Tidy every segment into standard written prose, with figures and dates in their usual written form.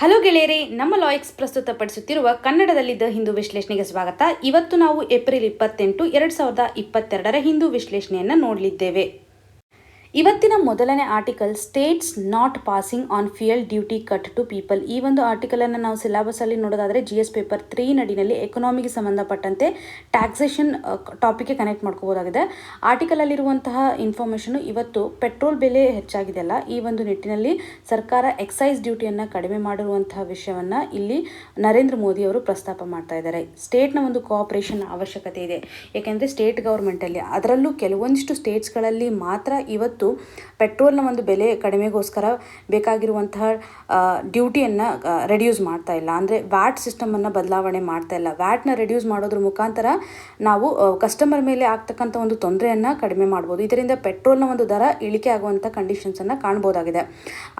Hello ಗೆಳೆಯರೇ, ನಮ್ಮ ಲಾಯಕ್ಸ್ ಪ್ರಸ್ತುತಪಡಿಸುತ್ತಿರುವ ಕನ್ನಡದಲ್ಲಿ ದ ಹಿಂದೂ ವಿಶ್ಲೇಷಣೆಗೆ ಸ್ವಾಗತ. ಇವತ್ತು ನಾವು ಏಪ್ರಿಲ್ 28, 2022 ಹಿಂದೂ ವಿಶ್ಲೇಷಣೆಯನ್ನು ನೋಡಲಿದ್ದೇವೆ. ಇವತ್ತಿನ ಮೊದಲನೇ article states not passing on fuel duty cut to people. ಈ ಒಂದು ಆರ್ಟಿಕಲನ್ನು ನಾವು ಸಿಲೆಬಸಲ್ಲಿ ನೋಡೋದಾದರೆ GS ಪೇಪರ್ 3 ನಡಿನಲ್ಲಿ ಎಕನಾಮಿಗೆ ಸಂಬಂಧಪಟ್ಟಂತೆ ಟ್ಯಾಕ್ಸೇಷನ್ ಟಾಪಿಕ್ಗೆ ಕನೆಕ್ಟ್ ಮಾಡ್ಕೋಬೋದಾಗಿದೆ. ಆರ್ಟಿಕಲಲ್ಲಿರುವಂತಹ ಇನ್ಫಾರ್ಮೇಷನು ಇವತ್ತು ಪೆಟ್ರೋಲ್ ಬೆಲೆ ಹೆಚ್ಚಾಗಿದೆಯಲ್ಲ, ಈ ಒಂದು ನಿಟ್ಟಿನಲ್ಲಿ ಸರ್ಕಾರ ಎಕ್ಸೈಸ್ ಡ್ಯೂಟಿಯನ್ನು ಕಡಿಮೆ ಮಾಡಿರುವಂತಹ ವಿಷಯವನ್ನು ಇಲ್ಲಿ ನರೇಂದ್ರ ಮೋದಿ ಅವರು ಪ್ರಸ್ತಾಪ ಮಾಡ್ತಾ ಇದ್ದಾರೆ. ಸ್ಟೇಟ್ನ ಒಂದು ಕೋಆಪರೇಷನ್ ಅವಶ್ಯಕತೆ ಇದೆ. ಏಕೆಂದರೆ ಸ್ಟೇಟ್ ಗೌರ್ಮೆಂಟಲ್ಲಿ, ಅದರಲ್ಲೂ ಕೆಲವೊಂದಿಷ್ಟು ಸ್ಟೇಟ್ಸ್ಗಳಲ್ಲಿ ಮಾತ್ರ ಇವತ್ತು ಪೆಟ್ರೋಲ್ನ ಒಂದು ಬೆಲೆ ಕಡಿಮೆಗೋಸ್ಕರ ಬೇಕಾಗಿರುವಂತಹ ಡ್ಯೂಟಿಯನ್ನು ರೆಡ್ಯೂಸ್ ಮಾಡ್ತಾ ಇಲ್ಲ. ಅಂದರೆ ವ್ಯಾಟ್ ಸಿಸ್ಟಮನ್ನು ಬದಲಾವಣೆ ಮಾಡ್ತಾ ಇಲ್ಲ. ವ್ಯಾಟ್ನ ರೆಡ್ಯೂಸ್ ಮಾಡೋದ್ರ ಮುಖಾಂತರ ನಾವು ಕಸ್ಟಮರ್ ಮೇಲೆ ಆಗ್ತಕ್ಕಂಥ ಒಂದು ತೊಂದರೆಯನ್ನು ಕಡಿಮೆ ಮಾಡ್ಬೋದು. ಇದರಿಂದ ಪೆಟ್ರೋಲ್ನ ಒಂದು ದರ ಇಳಿಕೆ ಆಗುವಂಥ ಕಂಡೀಷನ್ಸನ್ನು ಕಾಣ್ಬೋದಾಗಿದೆ.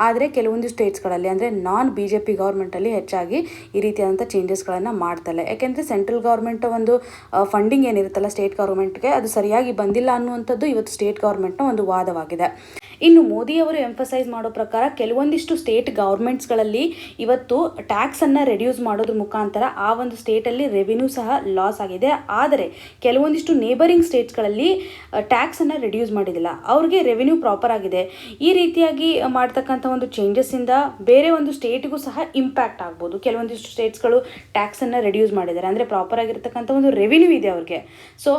ಆದರೆ ಕೆಲವೊಂದು ಸ್ಟೇಟ್ಸ್ಗಳಲ್ಲಿ, ಅಂದರೆ ನಾನ್ BJP ಗೌರ್ಮೆಂಟಲ್ಲಿ ಹೆಚ್ಚಾಗಿ ಈ ರೀತಿಯಾದಂಥ ಚೇಂಜಸ್ಗಳನ್ನು ಮಾಡ್ತಾ ಇಲ್ಲ. ಯಾಕೆಂದರೆ ಸೆಂಟ್ರಲ್ ಗೌರ್ಮೆಂಟ್ ಒಂದು ಫಂಡಿಂಗ್ ಏನಿರುತ್ತಲ್ಲ ಸ್ಟೇಟ್ ಗೌರ್ಮೆಂಟ್ಗೆ, ಅದು ಸರಿಯಾಗಿ ಬಂದಿಲ್ಲ ಅನ್ನುವಂಥದ್ದು ಇವತ್ತು ಸ್ಟೇಟ್ ಗೌರ್ಮೆಂಟ್ನ ಒಂದು ವಾದವಾಗಿದೆ. ಇನ್ನು ಮೋದಿ ಅವರು ಎಂಫಸೈಸ್ ಮಾಡೋ ಪ್ರಕಾರ ಕೆಲವೊಂದಿಷ್ಟು ಸ್ಟೇಟ್ ಗೌರ್ಮೆಂಟ್ಸ್ಗಳಲ್ಲಿ ಇವತ್ತು ಟ್ಯಾಕ್ಸನ್ನು ರೆಡ್ಯೂಸ್ ಮಾಡೋದ್ರ ಮುಖಾಂತರ ಆ ಒಂದು ಸ್ಟೇಟಲ್ಲಿ ರೆವಿನ್ಯೂ ಸಹ ಲಾಸ್ ಆಗಿದೆ. ಆದರೆ ಕೆಲವೊಂದಿಷ್ಟು ನೇಬರಿಂಗ್ ಸ್ಟೇಟ್ಸ್ಗಳಲ್ಲಿ ಟ್ಯಾಕ್ಸನ್ನು ರೆಡ್ಯೂಸ್ ಮಾಡಿದಿಲ್ಲ, ಅವ್ರಿಗೆ ರೆವಿನ್ಯೂ ಪ್ರಾಪರ್ ಆಗಿದೆ. ಈ ರೀತಿಯಾಗಿ ಮಾಡ್ತಕ್ಕಂಥ ಒಂದು ಚೇಂಜಸ್ಸಿಂದ ಬೇರೆ ಒಂದು ಸ್ಟೇಟಿಗೂ ಸಹ ಇಂಪ್ಯಾಕ್ಟ್ ಆಗ್ಬೋದು. ಕೆಲವೊಂದಿಷ್ಟು ಸ್ಟೇಟ್ಸ್ಗಳು ಟ್ಯಾಕ್ಸನ್ನು ರೆಡ್ಯೂಸ್ ಮಾಡಿದ್ದಾರೆ, ಅಂದರೆ ಪ್ರಾಪರ್ ಆಗಿರ್ತಕ್ಕಂಥ ಒಂದು ರೆವಿನ್ಯೂ ಇದೆ ಅವ್ರಿಗೆ. ಸೊ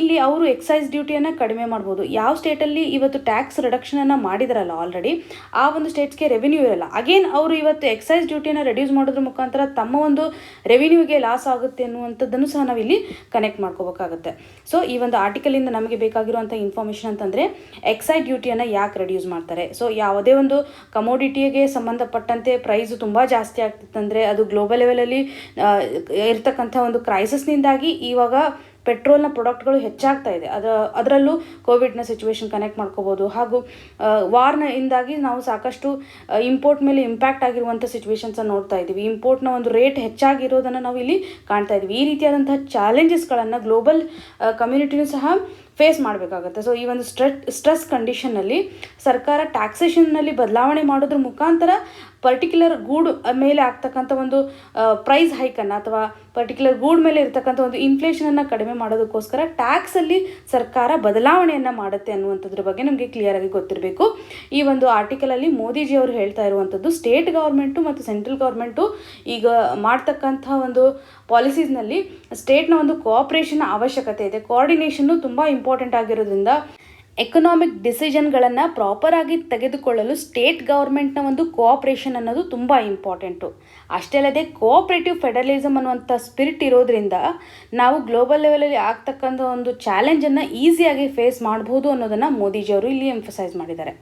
ಇಲ್ಲಿ ಅವರು ಎಕ್ಸೈಸ್ ಡ್ಯೂಟಿಯನ್ನು ಕಡಿಮೆ ಮಾಡ್ಬೋದು. ಯಾವ ಸ್ಟೇಟಲ್ಲಿ ಇವತ್ತು ಟ್ಯಾಕ್ಸ್ ರಿಡಕ್ಷನನ್ನು ಮಾಡಿದಾರಲ್ಲ ಆಲ್ರೆಡಿ, ಆ ಒಂದು ಸ್ಟೇಟ್ಸ್ಗೆ ರೆವಿನ್ಯೂ ಇರಲ್ಲ. ಅಗೇನ್ ಅವರು ಇವತ್ತು ಎಕ್ಸೈಸ್ ಡ್ಯೂಟಿಯನ್ನು ರೆಡ್ಯೂಸ್ ಮಾಡೋದ್ರ ಮುಖಾಂತರ ತಮ್ಮ ಒಂದು ರೆವಿನ್ಯೂಗೆ ಲಾಸ್ ಆಗುತ್ತೆ ಅನ್ನುವಂಥದ್ದನ್ನು ಸಹ ನಾವು ಇಲ್ಲಿ ಕನೆಕ್ಟ್ ಮಾಡ್ಕೋಬೇಕಾಗುತ್ತೆ. ಸೊ ಈ ಒಂದು ಆರ್ಟಿಕಲಿಂದ ನಮಗೆ ಬೇಕಾಗಿರುವಂಥ ಇನ್ಫಾರ್ಮೇಷನ್ ಅಂತಂದರೆ, ಎಕ್ಸೈಸ್ ಡ್ಯೂಟಿಯನ್ನು ಯಾಕೆ ರೆಡ್ಯೂಸ್ ಮಾಡ್ತಾರೆ. ಸೊ ಯಾವುದೇ ಒಂದು ಕಮೋಡಿಟಿಗೆ ಸಂಬಂಧಪಟ್ಟಂತೆ ಪ್ರೈಸ್ ತುಂಬ ಜಾಸ್ತಿ ಆಗ್ತಿತ್ತಂದರೆ ಅದು ಗ್ಲೋಬಲ್ ಲೆವೆಲಲ್ಲಿ ಇರ್ತಕ್ಕಂಥ ಒಂದು ಕ್ರೈಸಿಸ್ನಿಂದಾಗಿ ಇವಾಗ ಪೆಟ್ರೋಲ್ನ ಪ್ರಾಡಕ್ಟ್ಗಳು ಹೆಚ್ಚಾಗ್ತಾ ಇದೆ. ಅದರಲ್ಲೂ ಕೋವಿಡ್ನ ಸಿಚುವೇಶನ್ ಕನೆಕ್ಟ್ ಮಾಡ್ಕೋಬೋದು. ಹಾಗೂ ವಾರ್ನಿಂದಾಗಿ ನಾವು ಸಾಕಷ್ಟು ಇಂಪೋರ್ಟ್ ಮೇಲೆ ಇಂಪ್ಯಾಕ್ಟ್ ಆಗಿರುವಂಥ ಸಿಚುವೇಶನ್ಸನ್ನು ನೋಡ್ತಾ ಇದ್ದೀವಿ. ಇಂಪೋರ್ಟ್ನ ಒಂದು ರೇಟ್ ಹೆಚ್ಚಾಗಿರೋದನ್ನು ನಾವು ಇಲ್ಲಿ ಕಾಣ್ತಾ ಇದ್ದೀವಿ. ಈ ರೀತಿಯಾದಂಥ ಚಾಲೆಂಜಸ್ಗಳನ್ನು ಗ್ಲೋಬಲ್ ಕಮ್ಯುನಿಟಿನೂ ಸಹ ಫೇಸ್ ಮಾಡಬೇಕಾಗುತ್ತೆ. ಸೊ ಈ ಒಂದು ಸ್ಟ್ರೆಸ್ ಕಂಡೀಷನ್ನಲ್ಲಿ ಸರ್ಕಾರ ಟ್ಯಾಕ್ಸೇಷನ್ನಲ್ಲಿ ಬದಲಾವಣೆ ಮಾಡೋದ್ರ ಮುಖಾಂತರ ಪರ್ಟಿಕ್ಯುಲರ್ ಗೂಡ್ ಮೇಲೆ ಆಗ್ತಕ್ಕಂಥ ಒಂದು ಪ್ರೈಸ್ ಹೈಕನ್ನು ಅಥವಾ ಪರ್ಟಿಕ್ಯುಲರ್ ಗೂಡ್ ಮೇಲೆ ಇರ್ತಕ್ಕಂಥ ಒಂದು ಇನ್ಫ್ಲೇಷನನ್ನು ಕಡಿಮೆ ಮಾಡೋದಕ್ಕೋಸ್ಕರ ಟ್ಯಾಕ್ಸಲ್ಲಿ ಸರ್ಕಾರ ಬದಲಾವಣೆಯನ್ನು ಮಾಡುತ್ತೆ ಅನ್ನುವಂಥದ್ರ ಬಗ್ಗೆ ನಮಗೆ ಕ್ಲಿಯರ್ ಆಗಿ ಗೊತ್ತಿರಬೇಕು. ಈ ಒಂದು ಆರ್ಟಿಕಲಲ್ಲಿ ಮೋದಿಜಿ ಅವರು ಹೇಳ್ತಾ ಇರುವಂಥದ್ದು, ಸ್ಟೇಟ್ ಗೌರ್ಮೆಂಟು ಮತ್ತು ಸೆಂಟ್ರಲ್ ಗೌರ್ಮೆಂಟು ಈಗ ಮಾಡ್ತಕ್ಕಂಥ ಒಂದು ಪಾಲಿಸೀಸ್ನಲ್ಲಿ ಸ್ಟೇಟ್ನ ಒಂದು ಕೋಆಪರೇಷನ್ ಅವಶ್ಯಕತೆ ಇದೆ. ಕೋಆರ್ಡಿನೇಷನ್ನು ತುಂಬ ಇಂಪಾರ್ಟೆಂಟ್ ಆಗಿರೋದ್ರಿಂದ ಎಕನಾಮಿಕ್ ಡಿಸಿಷನ್ಗಳನ್ನು ಪ್ರಾಪರಾಗಿ ತೆಗೆದುಕೊಳ್ಳಲು ಸ್ಟೇಟ್ ಗೌರ್ಮೆಂಟ್ನ ಒಂದು ಕೋಆಪ್ರೇಷನ್ ಅನ್ನೋದು ತುಂಬ ಇಂಪಾರ್ಟೆಂಟು. ಅಷ್ಟೇ ಅಲ್ಲದೆ ಕೋಆಪ್ರೇಟಿವ್ ಫೆಡರಲಿಸಮ್ ಅನ್ನುವಂಥ ಸ್ಪಿರಿಟ್ ಇರೋದ್ರಿಂದ ನಾವು ಗ್ಲೋಬಲ್ ಲೆವೆಲಲ್ಲಿ ಆಗ್ತಕ್ಕಂಥ ಒಂದು ಚಾಲೆಂಜನ್ನು ಈಸಿಯಾಗಿ ಫೇಸ್ ಮಾಡ್ಬೋದು ಅನ್ನೋದನ್ನು ಮೋದಿಜಿಯವರು ಇಲ್ಲಿ ಎಂಫಸೈಸ್ ಮಾಡಿದ್ದಾರೆ.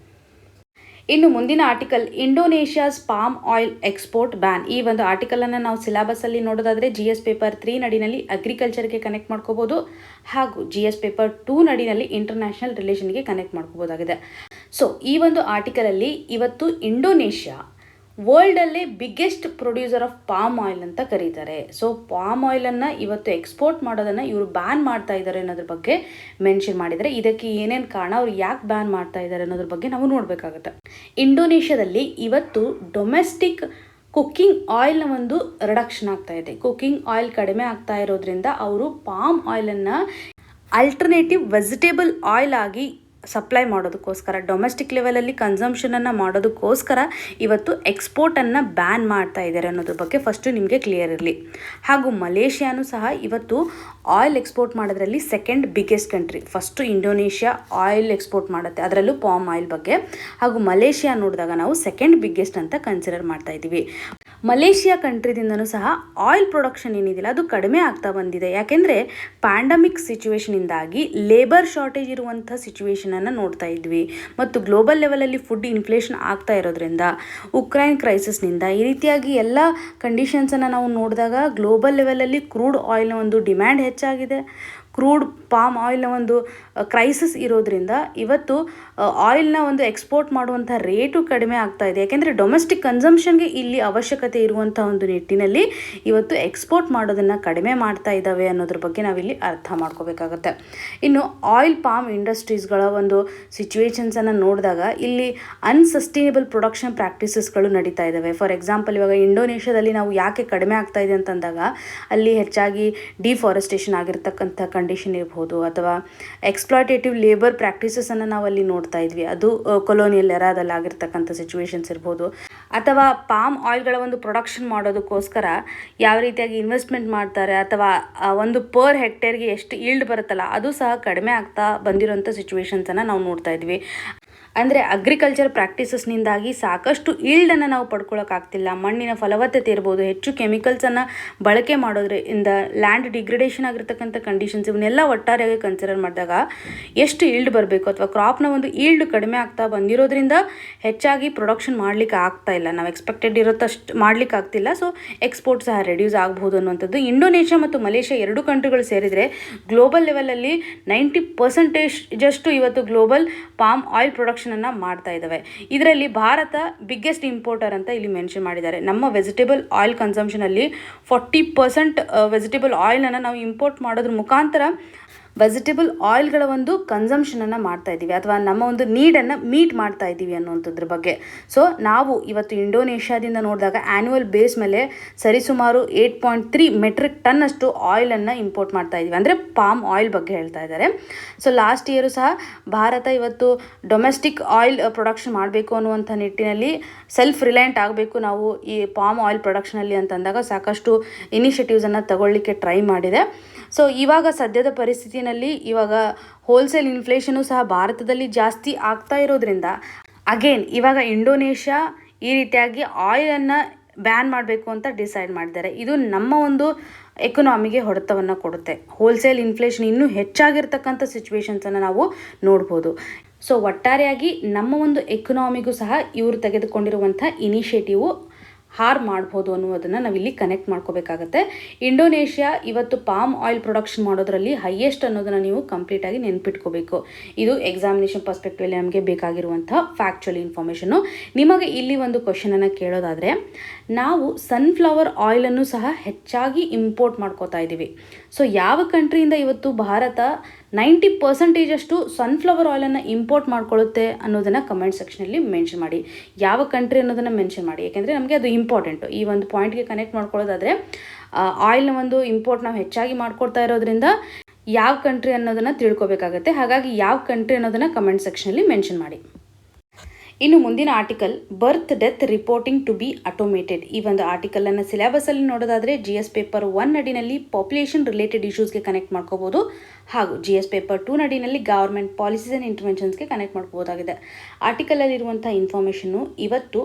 ಇನ್ನು ಮುಂದಿನ article Indonesia's palm oil export ban. ಈ ಒಂದು ಆರ್ಟಿಕಲನ್ನು ನಾವು ಸಿಲೆಬಸಲ್ಲಿ ನೋಡೋದಾದರೆ GS ಪೇಪರ್ 3 ನಡಿನಲ್ಲಿ ಅಗ್ರಿಕಲ್ಚರ್ಗೆ ಕನೆಕ್ಟ್ ಮಾಡ್ಕೋಬೋದು, ಹಾಗೂ GS ಪೇಪರ್ 2 ನಡಿನಲ್ಲಿ ಇಂಟರ್ನ್ಯಾಷನಲ್ ರಿಲೇಷನ್ಗೆ ಕನೆಕ್ಟ್ ಮಾಡ್ಕೋಬೋದಾಗಿದೆ. ಸೊ ಈ ಒಂದು ಆರ್ಟಿಕಲಲ್ಲಿ ಇವತ್ತು ಇಂಡೋನೇಷ್ಯಾ ವರ್ಲ್ಡಲ್ಲೇ biggest producer of palm oil ಅಂತ ಕರೀತಾರೆ. ಸೊ ಪಾಮ್ ಆಯಿಲನ್ನು ಇವತ್ತು ಎಕ್ಸ್ಪೋರ್ಟ್ ಮಾಡೋದನ್ನು ಇವರು ಬ್ಯಾನ್ ಮಾಡ್ತಾ ಇದ್ದಾರೆ ಅನ್ನೋದ್ರ ಬಗ್ಗೆ ಮೆನ್ಷನ್ ಮಾಡಿದ್ದಾರೆ. ಇದಕ್ಕೆ ಏನೇನು ಕಾರಣ, ಅವ್ರು ಯಾಕೆ ಬ್ಯಾನ್ ಮಾಡ್ತಾ ಇದ್ದಾರೆ ಅನ್ನೋದ್ರ ಬಗ್ಗೆ ನಾವು ನೋಡಬೇಕಾಗುತ್ತೆ. ಇಂಡೋನೇಷ್ಯಾದಲ್ಲಿ ಇವತ್ತು ಡೊಮೆಸ್ಟಿಕ್ ಕುಕ್ಕಿಂಗ್ ಆಯಿಲ್ನ ಒಂದು ರಿಡಕ್ಷನ್ ಆಗ್ತಾ ಇದೆ. ಕುಕ್ಕಿಂಗ್ ಆಯಿಲ್ ಕಡಿಮೆ ಆಗ್ತಾ ಇರೋದ್ರಿಂದ ಅವರು ಪಾಮ್ ಆಯಿಲನ್ನು ಆಲ್ಟರ್ನೇಟಿವ್ ವೆಜಿಟೇಬಲ್ ಆಯಿಲ್ ಆಗಿ ಸಪ್ಲೈ ಮಾಡೋದಕ್ಕೋಸ್ಕರ, ಡೊಮೆಸ್ಟಿಕ್ ಲೆವೆಲಲ್ಲಿ ಕನ್ಸಂಪ್ಷನನ್ನು ಮಾಡೋದಕ್ಕೋಸ್ಕರ ಇವತ್ತು ಎಕ್ಸ್ಪೋರ್ಟನ್ನು ಬ್ಯಾನ್ ಮಾಡ್ತಾ ಇದ್ದಾರೆ ಅನ್ನೋದ್ರ ಬಗ್ಗೆ ಫಸ್ಟು ನಿಮಗೆ ಕ್ಲಿಯರ್ ಇರಲಿ. ಹಾಗೂ ಮಲೇಷ್ಯಾನೂ ಸಹ ಇವತ್ತು ಆಯಿಲ್ ಎಕ್ಸ್ಪೋರ್ಟ್ ಮಾಡೋದ್ರಲ್ಲಿ second biggest country. First Indonesia oil export ಮಾಡುತ್ತೆ, ಅದರಲ್ಲೂ ಪಾಮ್ ಆಯಿಲ್ ಬಗ್ಗೆ. ಹಾಗೂ ಮಲೇಷ್ಯಾ ನೋಡಿದಾಗ ನಾವು ಸೆಕೆಂಡ್ ಬಿಗ್ಗೆಸ್ಟ್ ಅಂತ ಕನ್ಸಿಡರ್ ಮಾಡ್ತಾ ಇದ್ದೀವಿ. ಮಲೇಷ್ಯಾ ಕಂಟ್ರಿದಿಂದನೂ ಸಹ ಆಯಿಲ್ ಪ್ರೊಡಕ್ಷನ್ ಏನಿದೆಯಲ್ಲ ಅದು ಕಡಿಮೆ ಆಗ್ತಾ ಬಂದಿದೆ. ಯಾಕೆಂದರೆ ಪ್ಯಾಂಡಮಿಕ್ ಸಿಚುವೇಷನಿಂದಾಗಿ ಲೇಬರ್ ಶಾರ್ಟೇಜ್ ಇರುವಂಥ ಸಿಚುವೇಷನನ್ನು ನೋಡ್ತಾ ಇದ್ವಿ, ಮತ್ತು ಗ್ಲೋಬಲ್ ಲೆವೆಲಲ್ಲಿ ಫುಡ್ ಇನ್ಫ್ಲೇಷನ್ ಆಗ್ತಾ ಇರೋದ್ರಿಂದ, ಉಕ್ರೈನ್ ಕ್ರೈಸಿಸ್ನಿಂದ, ಈ ರೀತಿಯಾಗಿ ಎಲ್ಲ ಕಂಡೀಷನ್ಸನ್ನು ನಾವು ನೋಡಿದಾಗ ಗ್ಲೋಬಲ್ ಲೆವೆಲಲ್ಲಿ ಕ್ರೂಡ್ ಆಯಿಲ್ನ ಒಂದು ಡಿಮ್ಯಾಂಡ್ ಹೆಚ್ಚಾಗಿದೆ. ಕ್ರೂಡ್ ಪಾಮ್ ಆಯಿಲ್ನ ಒಂದು ಕ್ರೈಸಿಸ್ ಇರೋದ್ರಿಂದ ಇವತ್ತು ಆಯಿಲ್ನ ಒಂದು ಎಕ್ಸ್ಪೋರ್ಟ್ ಮಾಡುವಂಥ ರೇಟು ಕಡಿಮೆ ಆಗ್ತಾ ಇದೆ. ಯಾಕೆಂದರೆ ಡೊಮೆಸ್ಟಿಕ್ ಕನ್ಸಂಪ್ಷನ್ಗೆ ಇಲ್ಲಿ ಅವಶ್ಯಕತೆ ಇರುವಂಥ ಒಂದು ನಿಟ್ಟಿನಲ್ಲಿ ಇವತ್ತು ಎಕ್ಸ್ಪೋರ್ಟ್ ಮಾಡೋದನ್ನು ಕಡಿಮೆ ಮಾಡ್ತಾ ಇದ್ದಾವೆ ಅನ್ನೋದ್ರ ಬಗ್ಗೆ ನಾವಿಲ್ಲಿ ಅರ್ಥ ಮಾಡ್ಕೋಬೇಕಾಗತ್ತೆ. ಇನ್ನು ಆಯಿಲ್ ಪಾಮ್ ಇಂಡಸ್ಟ್ರೀಸ್ಗಳ ಒಂದು ಸಿಚುವೇಶನ್ಸನ್ನು ನೋಡಿದಾಗ ಇಲ್ಲಿ ಅನ್ಸಸ್ಟೈನೇಬಲ್ ಪ್ರೊಡಕ್ಷನ್ ಪ್ರಾಕ್ಟೀಸಸ್ಗಳು ನಡೀತಾ ಇದ್ದಾವೆ. ಫಾರ್ ಎಕ್ಸಾಂಪಲ್, ಇವಾಗ ಇಂಡೋನೇಷ್ಯಾದಲ್ಲಿ ನಾವು ಯಾಕೆ ಕಡಿಮೆ ಆಗ್ತಾ ಇದೆ ಅಂತಂದಾಗ ಅಲ್ಲಿ ಹೆಚ್ಚಾಗಿ ಡಿಫಾರೆಸ್ಟೇಷನ್ ಆಗಿರ್ತಕ್ಕಂಥ ಕಂಡೀಷನ್ ಇರ್ಬೋದು, ಅಥವಾ ಎಕ್ಸ್ಪ್ಲಾಯ್ಟೇಟಿವ್ ಲೇಬರ್ ಪ್ರಾಕ್ಟೀಸಸನ್ನು ನಾವು ಅಲ್ಲಿ ನೋಡ್ತಾ ಇದ್ವಿ, ಅದು ಕೊಲೋನಿಯಲ್ ಎರಾದಲ್ಲಿ ಆಗಿರ್ತಕ್ಕಂಥ ಸಿಚುವೇಶನ್ಸ್ ಇರ್ಬೋದು, ಅಥವಾ ಪಾಮ್ ಆಯಿಲ್ಗಳ ಒಂದು ಪ್ರೊಡಕ್ಷನ್ ಮಾಡೋದಕ್ಕೋಸ್ಕರ ಯಾವ ರೀತಿಯಾಗಿ ಇನ್ವೆಸ್ಟ್ಮೆಂಟ್ ಮಾಡ್ತಾರೆ, ಅಥವಾ ಒಂದು ಪರ್ ಹೆಕ್ಟೇರ್ಗೆ ಎಷ್ಟು ಈಲ್ಡ್ ಬರುತ್ತಲ್ಲ ಅದು ಸಹ ಕಡಿಮೆ ಆಗ್ತಾ ಬಂದಿರೋಂಥ ಸಿಚುವೇಶನ್ಸನ್ನು ನಾವು ನೋಡ್ತಾ ಇದ್ವಿ. ಅಂದರೆ ಅಗ್ರಿಕಲ್ಚರ್ ಪ್ರಾಕ್ಟೀಸಸ್ನಿಂದಾಗಿ ಸಾಕಷ್ಟು ಈಲ್ಡನ್ನು ನಾವು ಪಡ್ಕೊಳ್ಳೋಕ್ಕಾಗ್ತಿಲ್ಲ. ಮಣ್ಣಿನ ಫಲವತ್ತತೆ ಇರ್ಬೋದು, ಹೆಚ್ಚು ಕೆಮಿಕಲ್ಸನ್ನು ಬಳಕೆ ಮಾಡೋದ್ರಿಂದ ಲ್ಯಾಂಡ್ ಡಿಗ್ರೇಡೇಷನ್ ಆಗಿರ್ತಕ್ಕಂಥ ಕಂಡೀಷನ್ಸ್, ಇವನ್ನೆಲ್ಲ ಒಟ್ಟಾರೆಯಾಗಿ ಕನ್ಸಿಡರ್ ಮಾಡಿದಾಗ ಎಷ್ಟು ಈಲ್ಡ್ ಬರಬೇಕು ಅಥವಾ ಕ್ರಾಪ್ನ ಒಂದು ಈಲ್ಡ್ ಕಡಿಮೆ ಆಗ್ತಾ ಬಂದಿರೋದ್ರಿಂದ ಹೆಚ್ಚಾಗಿ ಪ್ರೊಡಕ್ಷನ್ ಮಾಡಲಿಕ್ಕೆ ಆಗ್ತಾ ಇಲ್ಲ. ನಾವು ಎಕ್ಸ್ಪೆಕ್ಟೆಡ್ ಇರೋದಷ್ಟು ಮಾಡಲಿಕ್ಕೆ ಆಗ್ತಿಲ್ಲ. ಸೊ ಎಕ್ಸ್ಪೋರ್ಟ್ ಸಹ ರೆಡ್ಯೂಸ್ ಆಗ್ಬೋದು ಅನ್ನುವಂಥದ್ದು. ಇಂಡೋನೇಷ್ಯಾ ಮತ್ತು ಮಲೇಷ್ಯಾ ಎರಡು ಕಂಟ್ರಿಗಳು ಸೇರಿದರೆ ಗ್ಲೋಬಲ್ ಲೆವೆಲಲ್ಲಿ 90% ಇವತ್ತು ಗ್ಲೋಬಲ್ ಪಾಮ್ ಆಯಿಲ್ ಪ್ರೊಡಕ್ಷನ್ ಮಾಡ್ತಾ ಇದ್ದಾವೆ. ಇದರಲ್ಲಿ ಭಾರತ ಬಿಗ್ಗೆಸ್ಟ್ ಇಂಪೋರ್ಟರ್ ಅಂತ ಇಲ್ಲಿ ಮೆನ್ಷನ್ ಮಾಡಿದ್ದಾರೆ. ನಮ್ಮ ವೆಜಿಟೇಬಲ್ ಆಯಿಲ್ ಕನ್ಸಂಪ್ಷನಲ್ಲಿ 40% ವೆಜಿಟೇಬಲ್ ಆಯಿಲನ್ನು ನಾವು ಇಂಪೋರ್ಟ್ ಮಾಡೋದ್ರ ಮುಖಾಂತರ ವೆಜಿಟೇಬಲ್ ಆಯಿಲ್ಗಳ ಒಂದು ಕನ್ಸಂಪ್ಷನನ್ನು ಮಾಡ್ತಾ ಇದ್ದೀವಿ, ಅಥವಾ ನಮ್ಮ ಒಂದು ನೀಡನ್ನು ಮೀಟ್ ಮಾಡ್ತಾ ಇದ್ದೀವಿ ಅನ್ನುವಂಥದ್ರ ಬಗ್ಗೆ. ಸೊ ನಾವು ಇವತ್ತು ಇಂಡೋನೇಷ್ಯಾದಿಂದ ನೋಡಿದಾಗ ಆ್ಯನ್ಯುವಲ್ ಬೇಸ್ ಮೇಲೆ ಸರಿಸುಮಾರು 8.3 ಮೆಟ್ರಿಕ್ ಟನ್ ಅಷ್ಟು ಆಯಿಲನ್ನು ಇಂಪೋರ್ಟ್ ಮಾಡ್ತಾ ಇದ್ದೀವಿ. ಅಂದರೆ ಪಾಮ್ ಆಯಿಲ್ ಬಗ್ಗೆ ಹೇಳ್ತಾ ಇದ್ದಾರೆ. ಸೊ ಲಾಸ್ಟ್ ಇಯರು ಸಹ ಭಾರತ ಇವತ್ತು ಡೊಮೆಸ್ಟಿಕ್ ಆಯಿಲ್ ಪ್ರೊಡಕ್ಷನ್ ಮಾಡಬೇಕು ಅನ್ನುವಂಥ ನಿಟ್ಟಿನಲ್ಲಿ ಸೆಲ್ಫ್ ರಿಲಯಂಟ್ ಆಗಬೇಕು ನಾವು ಈ ಪಾಮ್ ಆಯಿಲ್ ಪ್ರೊಡಕ್ಷನಲ್ಲಿ ಅಂತಂದಾಗ ಸಾಕಷ್ಟು ಇನಿಷಿಯೇಟಿವ್ಸನ್ನು ತಗೊಳ್ಳಿಕ್ಕೆ ಟ್ರೈ ಮಾಡಿದೆ. ಸೊ ಇವಾಗ ಸದ್ಯದ ಪರಿಸ್ಥಿತಿನಲ್ಲಿ ಇವಾಗ ಹೋಲ್ಸೇಲ್ ಇನ್ಫ್ಲೇಷನು ಸಹ ಭಾರತದಲ್ಲಿ ಜಾಸ್ತಿ ಆಗ್ತಾ ಇರೋದ್ರಿಂದ ಅಗೇನ್ ಇವಾಗ ಇಂಡೋನೇಷ್ಯಾ ಈ ರೀತಿಯಾಗಿ ಆಯಿಲನ್ನು ಬ್ಯಾನ್ ಮಾಡಬೇಕು ಅಂತ ಡಿಸೈಡ್ ಮಾಡಿದ್ದಾರೆ. ಇದು ನಮ್ಮ ಒಂದು ಎಕನಾಮಿಗೆ ಹೊಡೆತವನ್ನು ಕೊಡುತ್ತೆ. ಹೋಲ್ಸೇಲ್ ಇನ್ಫ್ಲೇಷನ್ ಇನ್ನೂ ಹೆಚ್ಚಾಗಿರ್ತಕ್ಕಂಥ ಸಿಚುವೇಶನ್ಸನ್ನು ನಾವು ನೋಡ್ಬೋದು. ಸೊ ಒಟ್ಟಾರೆಯಾಗಿ ನಮ್ಮ ಒಂದು ಎಕನಾಮಿಗೂ ಸಹ ಇವರು ತೆಗೆದುಕೊಂಡಿರುವಂಥ ಇನಿಷಿಯೇಟಿವು ಹಾರ್ಮ್ ಮಾಡ್ಬೋದು ಅನ್ನೋದನ್ನು ನಾವಿಲ್ಲಿ ಕನೆಕ್ಟ್ ಮಾಡ್ಕೋಬೇಕಾಗತ್ತೆ. ಇಂಡೋನೇಷ್ಯಾ ಇವತ್ತು ಪಾಮ್ ಆಯಿಲ್ ಪ್ರೊಡಕ್ಷನ್ ಮಾಡೋದ್ರಲ್ಲಿ ಹೈಯೆಸ್ಟ್ ಅನ್ನೋದನ್ನು ನೀವು ಕಂಪ್ಲೀಟಾಗಿ ನೆನ್ಪಿಟ್ಕೋಬೇಕು. ಇದು ಎಕ್ಸಾಮಿನೇಷನ್ ಪರ್ಸ್ಪೆಕ್ಟಿವಲ್ಲಿ ನಮಗೆ ಬೇಕಾಗಿರುವಂಥ ಫ್ಯಾಕ್ಚುಯಲ್ ಇನ್ಫಾರ್ಮೇಷನು. ನಿಮಗೆ ಇಲ್ಲಿ ಒಂದು ಕ್ವಶನನ್ನು ಕೇಳೋದಾದರೆ, ನಾವು ಸನ್ಫ್ಲವರ್ ಆಯಿಲನ್ನು ಸಹ ಹೆಚ್ಚಾಗಿ ಇಂಪೋರ್ಟ್ ಮಾಡ್ಕೋತಾ ಇದ್ದೀವಿ. ಸೊ ಯಾವ ಕಂಟ್ರಿಯಿಂದ ಇವತ್ತು ಭಾರತ 90% ಅಷ್ಟು ಸನ್ಫ್ಲವರ್ ಆಯಿಲನ್ನು ಇಂಪೋರ್ಟ್ ಮಾಡ್ಕೊಳ್ಳುತ್ತೆ ಅನ್ನೋದನ್ನು ಕಮೆಂಟ್ ಸೆಕ್ಷನಲ್ಲಿ ಮೆನ್ಷನ್ ಮಾಡಿ. ಯಾವ ಕಂಟ್ರಿ ಅನ್ನೋದನ್ನು ಮೆನ್ಷನ್ ಮಾಡಿ, ಯಾಕೆಂದರೆ ನಮಗೆ ಅದು ಇಂಪಾರ್ಟೆಂಟು. ಈ ಒಂದು ಪಾಯಿಂಟ್ಗೆ ಕನೆಕ್ಟ್ ಮಾಡ್ಕೊಳ್ಳೋದಾದರೆ ಆಯಿಲ್ನ ಒಂದು ಇಂಪೋರ್ಟ್ ನಾವು ಹೆಚ್ಚಾಗಿ ಮಾಡ್ಕೊಡ್ತಾ ಇರೋದ್ರಿಂದ ಯಾವ ಕಂಟ್ರಿ ಅನ್ನೋದನ್ನು ತಿಳ್ಕೊಬೇಕಾಗತ್ತೆ. ಹಾಗಾಗಿ ಯಾವ ಕಂಟ್ರಿ ಅನ್ನೋದನ್ನು ಕಮೆಂಟ್ ಸೆಕ್ಷನಲ್ಲಿ ಮೆನ್ಷನ್ ಮಾಡಿ. ಇನ್ನು ಮುಂದಿನ article, birth death reporting to be automated. ಈ ಒಂದು ಆರ್ಟಿಕಲನ್ನು ಸಿಲೆಬಸಲ್ಲಿ ನೋಡೋದಾದರೆ GS ಪೇಪರ್ 1 ಅಡಿನಲ್ಲಿ ಪಾಪ್ಯುಲೇಷನ್ ರಿಲೇಟೆಡ್ ಇಶ್ಯೂಸ್ಗೆ ಕನೆಕ್ಟ್ ಮಾಡ್ಕೋಬೋದು, ಹಾಗೂ GS ಪೇಪರ್ 2 ಅಡಿನಲ್ಲಿ ಗವರ್ಮೆಂಟ್ ಪಾಲಿಸೀಸ್ ಆ್ಯಂಡ್ ಇಂಟರ್ವೆನ್ಷನ್ಸ್ಗೆ ಕನೆಕ್ಟ್ ಮಾಡ್ಕೋಬೋದಾಗಿದೆ. ಆರ್ಟಿಕಲಲ್ಲಿರುವಂಥ ಇನ್ಫಾರ್ಮೇಷನ್ನು ಇವತ್ತು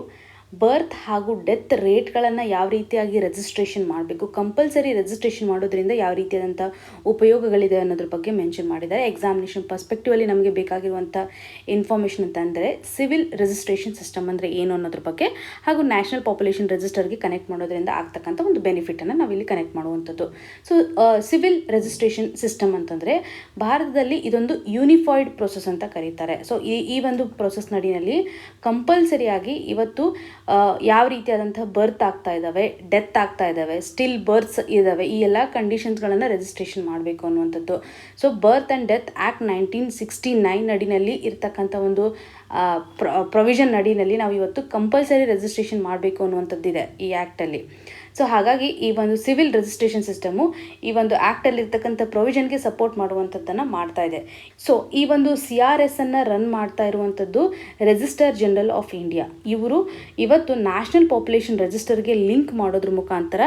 ಬರ್ತ್ ಹಾಗೂ ಡೆತ್ ರೇಟ್ಗಳನ್ನು ಯಾವ ರೀತಿಯಾಗಿ ರಿಜಿಸ್ಟ್ರೇಷನ್ ಮಾಡಬೇಕು, ಕಂಪಲ್ಸರಿ ರಿಜಿಸ್ಟ್ರೇಷನ್ ಮಾಡೋದ್ರಿಂದ ಯಾವ ರೀತಿಯಾದಂಥ ಉಪಯೋಗಗಳಿದೆ ಅನ್ನೋದ್ರ ಬಗ್ಗೆ ಮೆನ್ಷನ್ ಮಾಡಿದ್ದಾರೆ. ಎಕ್ಸಾಮಿನೇಷನ್ ಪರ್ಸ್ಪೆಕ್ಟಿವಲ್ಲಿ ನಮಗೆ ಬೇಕಾಗಿರುವಂಥ ಇನ್ಫಾರ್ಮೇಷನ್ ಅಂತ ಅಂದರೆ ಸಿವಿಲ್ ರಿಜಿಸ್ಟ್ರೇಷನ್ ಸಿಸ್ಟಮ್ ಅಂದರೆ ಏನು ಅನ್ನೋದ್ರ ಬಗ್ಗೆ, ಹಾಗೂ ನ್ಯಾಷನಲ್ ಪಾಪ್ಯುಲೇಷನ್ ರಿಜಿಸ್ಟರ್ಗೆ ಕನೆಕ್ಟ್ ಮಾಡೋದ್ರಿಂದ ಆಗ್ತಕ್ಕಂಥ ಒಂದು ಬೆನಿಫಿಟನ್ನು ನಾವಿಲ್ಲಿ ಕನೆಕ್ಟ್ ಮಾಡುವಂಥದ್ದು. ಸೊ ಸಿವಿಲ್ ರಿಜಿಸ್ಟ್ರೇಷನ್ ಸಿಸ್ಟಮ್ ಅಂತಂದರೆ ಭಾರತದಲ್ಲಿ ಇದೊಂದು ಯೂನಿಫೈಡ್ ಪ್ರೊಸೆಸ್ ಅಂತ ಕರೀತಾರೆ. ಸೊ ಈ ಒಂದು ಪ್ರೊಸೆಸ್ ನಡಿನಲ್ಲಿ ಕಂಪಲ್ಸರಿಯಾಗಿ ಇವತ್ತು ಯಾವ ರೀತಿಯಾದಂಥ ಬರ್ತ್ ಆಗ್ತಾ ಇದ್ದಾವೆ, ಡೆತ್ ಆಗ್ತಾ ಇದ್ದಾವೆ, ಸ್ಟಿಲ್ ಬರ್ತ್ಸ್ ಇದ್ದಾವೆ, ಈ ಎಲ್ಲ ಕಂಡೀಷನ್ಸ್ಗಳನ್ನು ರಿಜಿಸ್ಟ್ರೇಷನ್ ಮಾಡಬೇಕು ಅನ್ನುವಂಥದ್ದು. So birth and death act 1969 ಅಡಿನಲ್ಲಿ ಇರ್ತಕ್ಕಂಥ ಒಂದು ಪ್ರೊವಿಷನ್ ಅಡಿನಲ್ಲಿ ನಾವು ಇವತ್ತು ಕಂಪಲ್ಸರಿ ರಿಜಿಸ್ಟ್ರೇಷನ್ ಮಾಡಬೇಕು ಅನ್ನುವಂಥದ್ದಿದೆ ಈ ಆ್ಯಕ್ಟಲ್ಲಿ. ಸೊ ಹಾಗಾಗಿ ಈ ಒಂದು ಸಿವಿಲ್ ರಿಜಿಸ್ಟ್ರೇಷನ್ ಸಿಸ್ಟಮು ಈ ಒಂದು ಆ್ಯಕ್ಟಲ್ಲಿ ಇರ್ತಕ್ಕಂಥ ಪ್ರೊವಿಷನ್ಗೆ ಸಪೋರ್ಟ್ ಮಾಡುವಂಥದ್ದನ್ನು ಮಾಡ್ತಾ ಇದೆ. ಸೊ ಈ ಒಂದು CRS ಅನ್ನು ರನ್ ಮಾಡ್ತಾ ಇರುವಂಥದ್ದು ರಿಜಿಸ್ಟರ್ ಜನರಲ್ ಆಫ್ ಇಂಡಿಯಾ. ಇವರು ಇವತ್ತು ನ್ಯಾಷನಲ್ ಪಾಪ್ಯುಲೇಷನ್ ರಿಜಿಸ್ಟರ್ಗೆ ಲಿಂಕ್ ಮಾಡೋದ್ರ ಮುಖಾಂತರ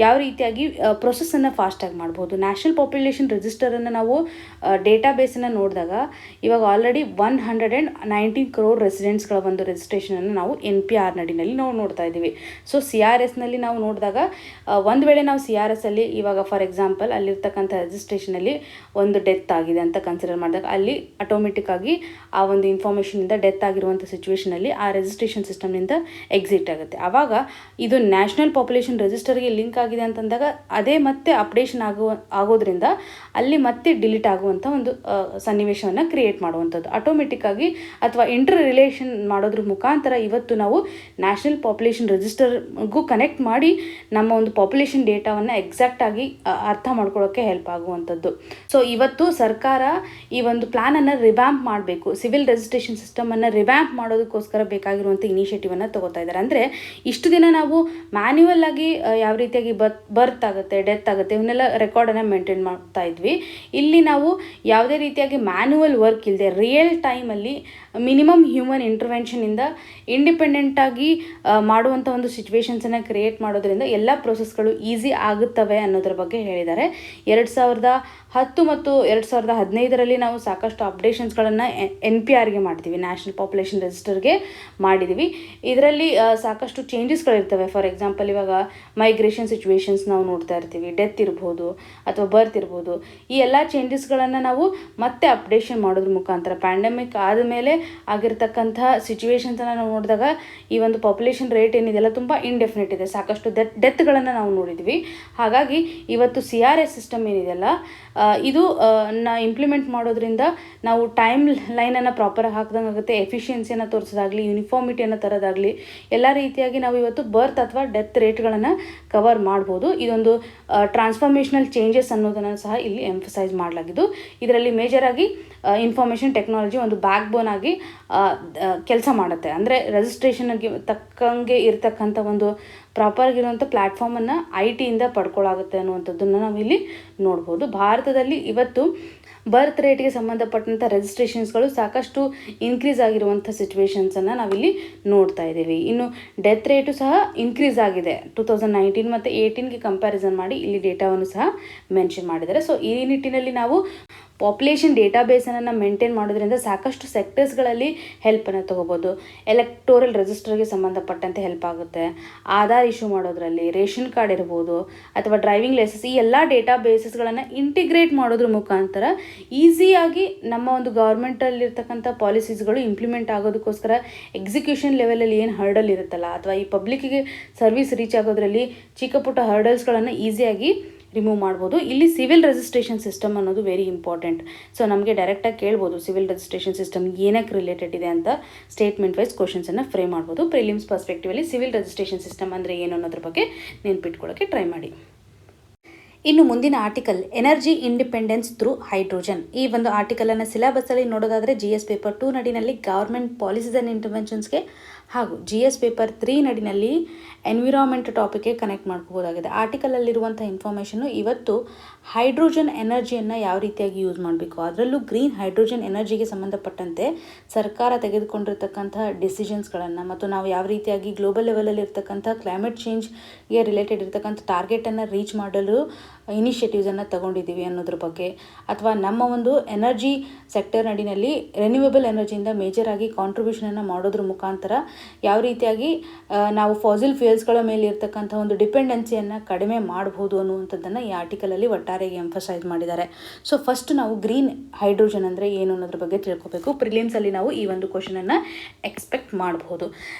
ಯಾವ ರೀತಿಯಾಗಿ ಪ್ರೊಸೆಸನ್ನು ಫಾಸ್ಟಾಗಿ ಮಾಡ್ಬೋದು. ನ್ಯಾಷನಲ್ ಪಾಪ್ಯುಲೇಷನ್ ರಿಜಿಸ್ಟರನ್ನು ನಾವು ಡೇಟಾಬೇಸನ್ನು ನೋಡಿದಾಗ ಇವಾಗ ಆಲ್ರೆಡಿ 119 crore ರೆಸಿಡೆಂಟ್ಸ್ಗಳ ಒಂದು ರಿಜಿಸ್ಟ್ರೇಷನನ್ನು ನಾವು NPR ನಡಿನಲ್ಲಿ ನಾವು ನೋಡ್ತಾ ಇದ್ದೀವಿ. ಸೊ CRSನಲ್ಲಿ ನಾವು ನೋಡಿದಾಗ ಅಂತಂದಾಗ ಒಂದು ವೇಳೆ ನಾವು CRS ಅಲ್ಲಿ ಇವಾಗ ಫಾರ್ ಎಕ್ಸಾಂಪಲ್ ಅಲ್ಲಿರ್ತಕ್ಕಂಥ ರಿಜಿಸ್ಟ್ರೇಷನಲ್ಲಿ ಒಂದು ಡೆತ್ ಆಗಿದೆ ಅಂತ ಕನ್ಸಿಡರ್ ಮಾಡಿದಾಗ ಅಲ್ಲಿ ಆಟೋಮೆಟಿಕ್ ಆಗಿ ಆ ಒಂದು ಇನ್ಫಾರ್ಮೇಷನಿಂದ ಡೆತ್ ಆಗಿರುವಂಥ ಸಿಚುವೇಷನಲ್ಲಿ ಆ ರಿಜಿಸ್ಟ್ರೇಷನ್ ಸಿಸ್ಟಮ್ನಿಂದ ಎಕ್ಸಿಟ್ ಆಗುತ್ತೆ. ಆವಾಗ ಇದು ನ್ಯಾಷನಲ್ ಪಾಪ್ಯುಲೇಷನ್ ರಿಜಿಸ್ಟರ್ಗೆ ಲಿಂಕ್ ಆಗಿದೆ ಅಂತಂದಾಗ ಅದೇ ಮತ್ತೆ ಅಪ್ಡೇಷನ್ ಆಗೋದ್ರಿಂದ ಅಲ್ಲಿ ಮತ್ತೆ ಡಿಲೀಟ್ ಆಗುವಂಥ ಒಂದು ಸನ್ನಿವೇಶವನ್ನು ಕ್ರಿಯೇಟ್ ಮಾಡುವಂಥದ್ದು ಆಟೋಮೆಟಿಕ್ ಆಗಿ ಅಥವಾ ಇಂಟರ್ ರಿಲೇಷನ್ ಮಾಡೋದ್ರ ಮುಖಾಂತರ ಇವತ್ತು ನಾವು ನ್ಯಾಷನಲ್ ಪಾಪ್ಯುಲೇಷನ್ ರಿಜಿಸ್ಟರ್ಗೂ ಕನೆಕ್ಟ್ ಮಾಡಿ ನಮ್ಮ ಒಂದು ಪಾಪ್ಯುಲೇಷನ್ ಡೇಟಾವನ್ನು ಎಕ್ಸಾಕ್ಟ್ ಆಗಿ ಅರ್ಥ ಮಾಡ್ಕೊಳ್ಳೋಕ್ಕೆ ಹೆಲ್ಪ್ ಆಗುವಂಥದ್ದು. ಸೊ ಇವತ್ತು ಸರ್ಕಾರ ಈ ಒಂದು ಪ್ಲಾನನ್ನು ರಿವ್ಯಾಂಪ್ ಮಾಡಬೇಕು, ಸಿವಿಲ್ ರಿಜಿಸ್ಟ್ರೇಷನ್ ಸಿಸ್ಟಮನ್ನು ರಿವ್ಯಾಂಪ್ ಮಾಡೋದಕ್ಕೋಸ್ಕರ ಬೇಕಾಗಿರುವಂಥ ಇನಿಷಿಯೇಟಿವನ್ನು ತಗೋತಾ ಇದ್ದಾರೆ. ಅಂದರೆ ಇಷ್ಟು ದಿನ ನಾವು ಮ್ಯಾನ್ಯುವಲ್ ಆಗಿ ಯಾವ ರೀತಿಯಾಗಿ ಬರ್ತ್ ಆಗುತ್ತೆ, ಡೆತ್ ಆಗುತ್ತೆ, ಇವನ್ನೆಲ್ಲ ರೆಕಾರ್ಡನ್ನು ಮೇಂಟೈನ್ ಮಾಡ್ತಾ ಇದ್ವಿ. ಇಲ್ಲಿ ನಾವು ಯಾವುದೇ ರೀತಿಯಾಗಿ ಮ್ಯಾನ್ಯುವಲ್ ವರ್ಕ್ ಇಲ್ಲದೆ ರಿಯಲ್ ಟೈಮಲ್ಲಿ ಮಿನಿಮಮ್ ಹ್ಯೂಮನ್ ಇಂಟರ್ವೆನ್ಷನಿಂದ ಇಂಡಿಪೆಂಡೆಂಟಾಗಿ ಮಾಡುವಂಥ ಒಂದು ಸಿಚುವೇಶನ್ಸನ್ನು ಕ್ರಿಯೇಟ್ ಮಾಡೋದ್ರಿಂದ ಎಲ್ಲ ಪ್ರೊಸೆಸ್ಗಳು ಈಸಿ ಆಗುತ್ತವೆ ಅನ್ನೋದ್ರ ಬಗ್ಗೆ ಹೇಳಿದ್ದಾರೆ. 2010 ಮತ್ತು 2015ರಲ್ಲಿ ನಾವು ಸಾಕಷ್ಟು ಅಪ್ಡೇಷನ್ಸ್ಗಳನ್ನು NPRಗೆ ಮಾಡ್ತೀವಿ, ನ್ಯಾಷನಲ್ ಪಾಪ್ಯುಲೇಷನ್ ರಿಜಿಸ್ಟರ್ಗೆ ಮಾಡಿದ್ದೀವಿ. ಇದರಲ್ಲಿ ಸಾಕಷ್ಟು ಚೇಂಜಸ್ಗಳಿರ್ತವೆ. ಫಾರ್ ಎಕ್ಸಾಂಪಲ್ ಇವಾಗ ಮೈಗ್ರೇಷನ್ ಸಿಚುವೇಶನ್ಸ್ ನಾವು ನೋಡ್ತಾ ಇರ್ತೀವಿ, ಡೆತ್ ಇರ್ಬೋದು ಅಥವಾ ಬರ್ತ್ ಇರ್ಬೋದು. ಈ ಎಲ್ಲ ಚೇಂಜಸ್ಗಳನ್ನು ನಾವು ಮತ್ತೆ ಅಪ್ಡೇಷನ್ ಮಾಡೋದ್ರ ಮುಖಾಂತರ ಪ್ಯಾಂಡಮಿಕ್ ಆದಮೇಲೆ ಆಗಿರ್ತಕ್ಕಂಥ ಸಿಚುವೇಶನ್ಸನ್ನು ನಾವು ನೋಡಿದಾಗ ಈ ಒಂದು ಪಾಪ್ಯುಲೇಷನ್ ರೇಟ್ ಏನಿದೆಯಲ್ಲ ತುಂಬ ಇಂಡೆಫಿನಿಟ್ ಇದೆ, ಸಾಕಷ್ಟು ಡೆತ್ಗಳನ್ನು ನಾವು ನೋಡಿದ್ವಿ. ಹಾಗಾಗಿ ಇವತ್ತು CRS ಸಿಸ್ಟಮ್ ಏನಿದೆಯಲ್ಲ ಇದು ಇಂಪ್ಲಿಮೆಂಟ್ ಮಾಡೋದ್ರಿಂದ ನಾವು ಟೈಮ್ ಲೈನನ್ನು ಪ್ರಾಪರಾಗಿ ಹಾಕ್ದಂಗೆ ಆಗುತ್ತೆ, ಎಫಿಷಿಯನ್ಸಿಯನ್ನು ತೋರಿಸೋದಾಗಲಿ, ಯೂನಿಫಾರ್ಮಿಟಿಯನ್ನು ತರೋದಾಗಲಿ, ಎಲ್ಲ ರೀತಿಯಾಗಿ ನಾವು ಇವತ್ತು ಬರ್ತ್ ಅಥವಾ ಡೆತ್ ರೇಟ್ಗಳನ್ನು ಕವರ್ ಮಾಡ್ಬೋದು. ಇದೊಂದು ಟ್ರಾನ್ಸ್ಫಾರ್ಮೇಷನಲ್ ಚೇಂಜಸ್ ಅನ್ನೋದನ್ನು ಸಹ ಇಲ್ಲಿ ಎಂಫಸೈಸ್ ಮಾಡಲಾಗಿದ್ದು, ಇದರಲ್ಲಿ ಮೇಜರಾಗಿ ಇನ್ಫಾರ್ಮೇಷನ್ ಟೆಕ್ನಾಲಜಿ ಒಂದು ಬ್ಯಾಕ್ ಬೋನ್ ಆಗಿ ಕೆಲಸ ಮಾಡುತ್ತೆ. ಅಂದರೆ ರಿಜಿಸ್ಟ್ರೇಷನ್ಗೆ ತಕ್ಕಂಗೆ ಇರತಕ್ಕಂಥ ಒಂದು ಪ್ರಾಪರ್ಗಿರುವಂಥ ಪ್ಲ್ಯಾಟ್ಫಾರ್ಮನ್ನು IT ಪಡ್ಕೊಳ್ಳಾಗುತ್ತೆ ಅನ್ನುವಂಥದ್ದನ್ನು ನಾವಿಲ್ಲಿ ನೋಡ್ಬೋದು. ಭಾರತದಲ್ಲಿ ಇವತ್ತು ಬರ್ತ್ ರೇಟ್ಗೆ ಸಂಬಂಧಪಟ್ಟಂಥ ರಿಜಿಸ್ಟ್ರೇಷನ್ಸ್ಗಳು ಸಾಕಷ್ಟು ಇನ್ಕ್ರೀಸ್ ಆಗಿರುವಂಥ ಸಿಚುವೇಶನ್ಸನ್ನು ನಾವಿಲ್ಲಿ ನೋಡ್ತಾ ಇದ್ದೀವಿ. ಇನ್ನು ಡೆತ್ ರೇಟು ಸಹ ಇನ್ಕ್ರೀಸ್ ಆಗಿದೆ 2019 ಮತ್ತು 2018ಗೆ ಕಂಪ್ಯಾರಿಸನ್ ಮಾಡಿ ಇಲ್ಲಿ ಡೇಟಾವನ್ನು ಸಹ ಮೆನ್ಷನ್ ಮಾಡಿದ್ದಾರೆ. ಸೊ ಈ ನಿಟ್ಟಿನಲ್ಲಿ ನಾವು ಪಾಪ್ಯುಲೇಷನ್ ಡೇಟಾಬೇಸನ್ನು ಮೇಂಟೈನ್ ಮಾಡೋದ್ರಿಂದ ಸಾಕಷ್ಟು ಸೆಕ್ಟರ್ಸ್ಗಳಲ್ಲಿ ಹೆಲ್ಪನ್ನು ತೊಗೋಬೋದು. ಎಲೆಕ್ಟೋರಲ್ ರಿಜಿಸ್ಟರ್ಗೆ ಸಂಬಂಧಪಟ್ಟಂತೆ ಹೆಲ್ಪ್ ಆಗುತ್ತೆ, ಆಧಾರ್ ಇಶ್ಯೂ ಮಾಡೋದ್ರಲ್ಲಿ, ರೇಷನ್ ಕಾರ್ಡ್ ಇರ್ಬೋದು ಅಥವಾ ಡ್ರೈವಿಂಗ್ ಲೈಸೆನ್ಸ್, ಈ ಎಲ್ಲ ಡೇಟಾಬೇಸಸ್ಗಳನ್ನು ಇಂಟಿಗ್ರೇಟ್ ಮಾಡೋದ್ರ ಮುಖಾಂತರ ಈಸಿಯಾಗಿ ನಮ್ಮ ಒಂದು ಗೌರ್ಮೆಂಟಲ್ಲಿರ್ತಕ್ಕಂಥ ಪಾಲಿಸೀಸ್ಗಳು ಇಂಪ್ಲಿಮೆಂಟ್ ಆಗೋದಕ್ಕೋಸ್ಕರ ಎಕ್ಸಿಕ್ಯೂಷನ್ ಲೆವೆಲಲ್ಲಿ ಏನು ಹರ್ಡಲ್ ಇರುತ್ತಲ್ಲ ಅಥವಾ ಈ ಪಬ್ಲಿಕ್ಕಿಗೆ ಸರ್ವಿಸ್ ರೀಚ್ ಆಗೋದ್ರಲ್ಲಿ ಚಿಕ್ಕ ಪುಟ್ಟ ಹರ್ಡಲ್ಸ್ಗಳನ್ನು ಈಸಿಯಾಗಿ ರಿಮೂವ್ ಮಾಡ್ಬೋದು. ಇಲ್ಲಿ ಸಿವಿಲ್ ರಿಜಿಸ್ಟ್ರೇಷನ್ ಸಿಸ್ಟಮ್ ಅನ್ನೋದು ವೆರಿ ಇಂಪಾರ್ಟೆಂಟ್. ಸೊ ನಮಗೆ ಡೈರೆಕ್ಟಾಗಿ ಕೇಳ್ಬೋದು ಸಿವಿಲ್ ರಿಜಿಸ್ಟ್ರೇಷನ್ ಸಿಸ್ಟಮ್ ಏನಕ್ಕೆ ರಿಲೇಟೆಡ್ ಇದೆ ಅಂತ ಸ್ಟೇಟ್ಮೆಂಟ್ ವೈಸ್ ಕ್ವಶನ್ಸನ್ನು ಫ್ರೇಮ್ ಮಾಡ್ಬೋದು. ಪ್ರಿಲಿಮ್ಸ್ ಪರ್ಸ್ಪೆಕ್ಟಿವಲ್ಲಿ ಸಿವಿಲ್ ರಿಜಿಸ್ಟ್ರೇಷನ್ ಸಿಸ್ಟಮ್ ಅಂದರೆ ಏನು ಅನ್ನೋದ್ರ ಬಗ್ಗೆ ನೆನ್ಪಿಟ್ಕೊಳ್ಳೋಕ್ಕೆ ಟ್ರೈ ಮಾಡಿ. ಇನ್ನು ಮುಂದಿನ article energy independence through hydrogen. ಈ ಒಂದು ಆರ್ಟಿಕಲನ್ನು ಸಿಲೆಬಸ್ಸಲ್ಲಿ ನೋಡೋದಾದರೆ GS ಪೇಪರ್ 2 ನಡಿನಲ್ಲಿ ಗವರ್ಮೆಂಟ್ ಪಾಲಿಸೀಸ್ ಆ್ಯಂಡ್ ಇಂಟರ್ವೆನ್ಷನ್ಸ್ಗೆ ಹಾಗೂ GS ಪೇಪರ್ 3 ನಡಿನಲ್ಲಿ ಎನ್ವಿರಾನ್ಮೆಂಟ್ ಟಾಪಿಕ್ಗೆ ಕನೆಕ್ಟ್ ಮಾಡ್ಕೋಬೋದಾಗಿದೆ. ಆರ್ಟಿಕಲಲ್ಲಿರುವಂಥ ಇನ್ಫಾರ್ಮೇಷನ್ನು ಇವತ್ತು ಹೈಡ್ರೋಜನ್ ಎನರ್ಜಿಯನ್ನು ಯಾವ ರೀತಿಯಾಗಿ ಯೂಸ್ ಮಾಡಬೇಕು, ಅದರಲ್ಲೂ ಗ್ರೀನ್ ಹೈಡ್ರೋಜನ್ ಎನರ್ಜಿಗೆ ಸಂಬಂಧಪಟ್ಟಂತೆ ಸರ್ಕಾರ ತೆಗೆದುಕೊಂಡಿರ್ತಕ್ಕಂಥ ಡಿಸಿಷನ್ಸ್ಗಳನ್ನು ಮತ್ತು ನಾವು ಯಾವ ರೀತಿಯಾಗಿ ಗ್ಲೋಬಲ್ ಲೆವೆಲಲ್ಲಿ ಇರ್ತಕ್ಕಂಥ ಕ್ಲೈಮೇಟ್ ಚೇಂಜ್ಗೆ ರಿಲೇಟೆಡ್ ಇರ್ತಕ್ಕಂಥ ಟಾರ್ಗೆಟನ್ನು ರೀಚ್ ಮಾಡಲು ಇನಿಷಿಯೇಟಿವ್ಸನ್ನು ತಗೊಂಡಿದ್ದೀವಿ ಅನ್ನೋದ್ರ ಬಗ್ಗೆ, ಅಥವಾ ನಮ್ಮ ಒಂದು ಎನರ್ಜಿ ಸೆಕ್ಟರ್ ನಡಿನಲ್ಲಿ ರಿನ್ಯೂವೇಬಲ್ ಎನರ್ಜಿಯಿಂದ ಮೇಜರಾಗಿ ಕಾಂಟ್ರಿಬ್ಯೂಷನನ್ನು ಮಾಡೋದ್ರ ಮುಖಾಂತರ ಯಾವ ರೀತಿಯಾಗಿ ನಾವು ಫಾಸಿಲ್ ಫ್ಯೂಯಲ್ಸ್ಗಳ ಮೇಲೆ ಇರ್ತಕ್ಕಂಥ ಒಂದು ಡಿಪೆಂಡೆನ್ಸಿಯನ್ನು ಕಡಿಮೆ ಮಾಡ್ಬೋದು ಅನ್ನುವಂಥದ್ದನ್ನು ಈ ಆರ್ಟಿಕಲಲ್ಲಿ ಒಟ್ಟಾರೆಯಾಗಿ ಎಂಫಸೈಸ್ ಮಾಡಿದ್ದಾರೆ. ಸೊ ಫಸ್ಟ್ ನಾವು ಗ್ರೀನ್ ಹೈಡ್ರೋಜನ್ ಅಂದರೆ ಏನು ಅನ್ನೋದ್ರ ಬಗ್ಗೆ ತಿಳ್ಕೊಬೇಕು. ಪ್ರಿಲಿಮ್ಸಲ್ಲಿ ನಾವು ಈ ಒಂದು ಕ್ವಶನನ್ನು ಎಕ್ಸ್ಪೆಕ್ಟ್ ಮಾಡಬಹುದು.